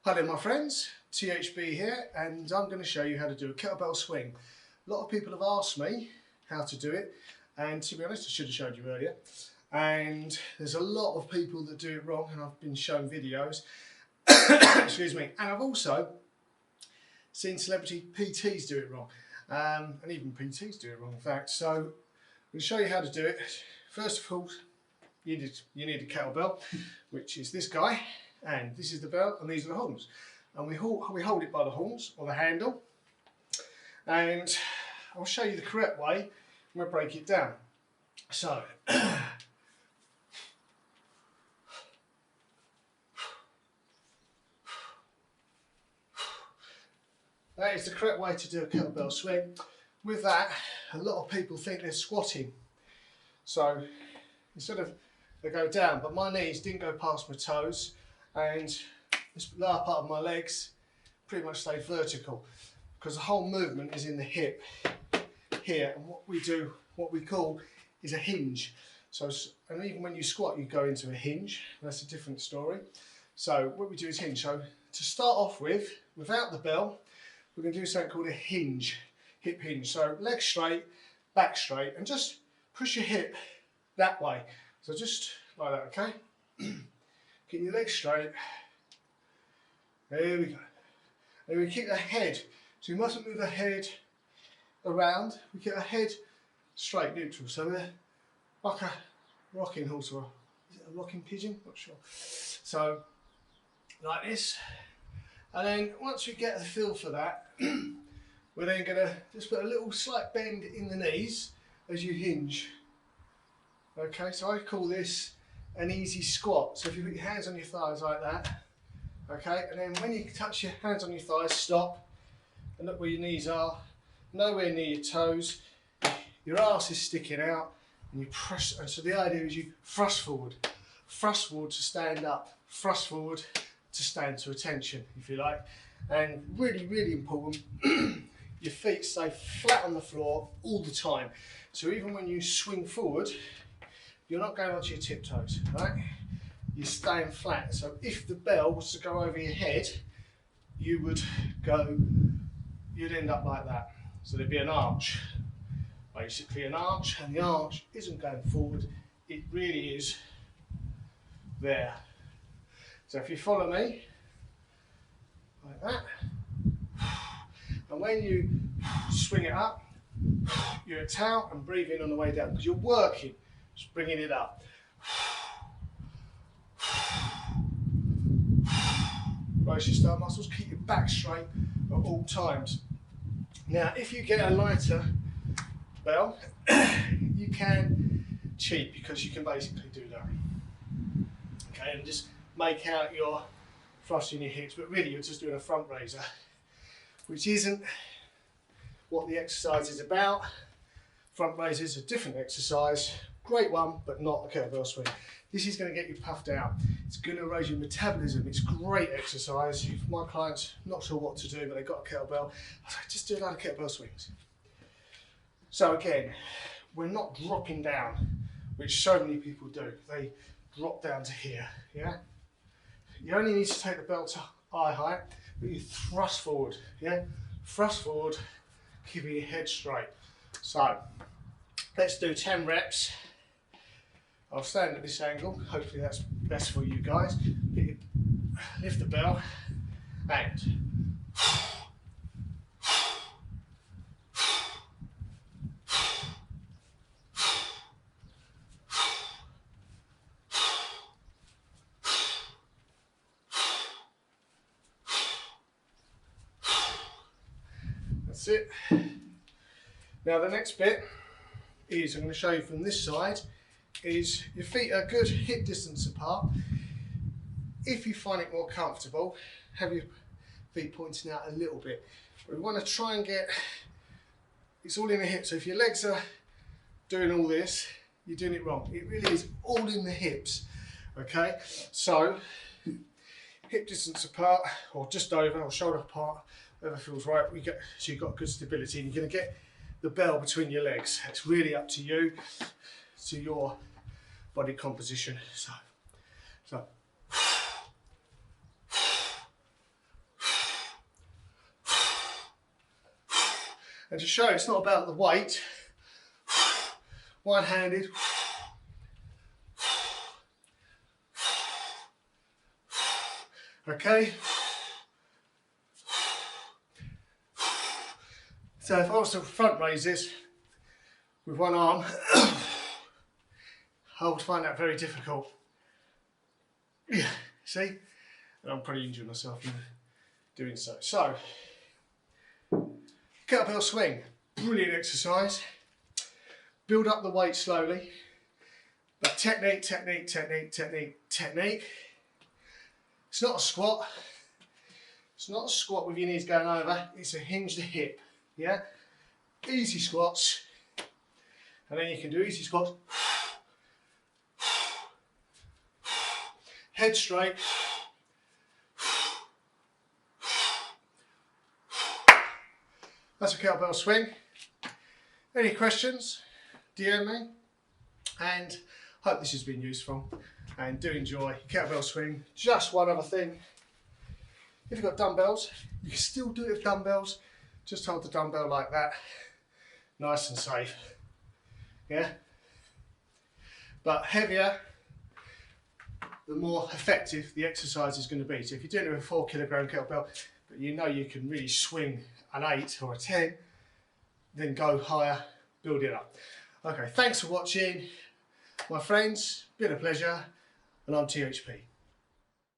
Hi there my friends, THP here, and I'm going to show you how to do a kettlebell swing. A lot of people have asked me how to do it, and to be honest I should have showed you earlier, and there's a lot of people that do it wrong, and I've been shown videos excuse me, and I've also seen celebrity PTs do it wrong, and even PTs do it wrong in fact. So I'm going to show you how to do it. First of all, you need a kettlebell, which is this guy, and this is the bell, and these are the horns, and we hold it by the horns or the handle, and I'll show you the correct way and we'll break it down. So that is the correct way to do a kettlebell swing. With that, a lot of people think they're squatting, so instead of they go down, but my knees didn't go past my toes, and this lower part of my legs pretty much stay vertical because the whole movement is in the hip here, and what we call is a hinge. So, and even when you squat you go into a hinge. That's a different story. So what we do is hinge. So to start off with, without the bell, we're going to do something called a hinge, hip hinge. So legs straight, back straight, and just push your hip that way. So just like that, okay? Keep your legs straight. There we go. And we keep the head. So you mustn't move the head around. We keep the head straight, neutral. So we're like a rocking horse, or is it a rocking pigeon? Not sure. So like this. And then once we get the feel for that, we're then going to just put a little slight bend in the knees as you hinge. Okay, so I call this an easy squat. So if you put your hands on your thighs like that, okay, and then when you touch your hands on your thighs, stop and look where your knees are, nowhere near your toes, your arse is sticking out, and you press. And so the idea is you thrust forward to stand up, thrust forward to stand to attention, if you like. And really, really important, your feet stay flat on the floor all the time. So even when you swing forward, you're not going onto your tiptoes, right? You're staying flat. So if the bell was to go over your head, you'd end up like that. So there'd be an arch, basically an arch, and the arch isn't going forward, it really is there. So if you follow me, like that, and when you swing it up, you exhale and breathe in on the way down, because you're working, just bringing it up. Brace your stomach muscles, keep your back straight at all times. Now, if you get a lighter bell, you can cheat, because you can basically do that. Okay, and just make out you're thrusting your hips, but really you're just doing a front raiser, which isn't what the exercise is about. Front raiser is a different exercise, great one, but not a kettlebell swing. This is going to get you puffed out. It's going to raise your metabolism. It's great exercise. If my clients not sure what to do, but they've got a kettlebell, I say just do a lot of kettlebell swings. So again, we're not dropping down, which so many people do. They drop down to here, yeah? You only need to take the bell to eye height, but you thrust forward, yeah? Thrust forward, keeping your head straight. So, let's do 10 reps. I'll stand at this angle, hopefully that's best for you guys. Lift the bell, and that's it. Now the next bit is, I'm going to show you from this side, is your feet are good hip distance apart. If you find it more comfortable, have your feet pointing out a little bit. But we want to try and get, it's all in the hips. So if your legs are doing all this, you're doing it wrong. It really is all in the hips. Okay, so hip distance apart, or just over, or shoulder apart, whatever feels right. So you've got good stability, and you're going to get the bell between your legs. It's really up to you, to your body composition. So And to show it's not about the weight, one-handed, okay. So if I was to front raise this with one arm, I would find that very difficult. Yeah, see? And I'm pretty injuring myself in doing so. So, kettlebell swing, brilliant exercise. Build up the weight slowly. But technique, technique, technique, technique, technique. It's not a squat. It's not a squat with your knees going over. It's a hinge the hip. Yeah? Easy squats. And then you can do easy squats. Head straight. That's a kettlebell swing. Any questions? DM me. And hope this has been useful. And do enjoy kettlebell swing. Just one other thing. If you've got dumbbells, you can still do it with dumbbells. Just hold the dumbbell like that. Nice and safe. Yeah? But heavier, the more effective the exercise is going to be. So if you're doing it with a 4 kilogram kettlebell, but you know you can really swing an 8 or a 10, then go higher, build it up. Okay, thanks for watching, my friends. Been a pleasure, and I'm THP.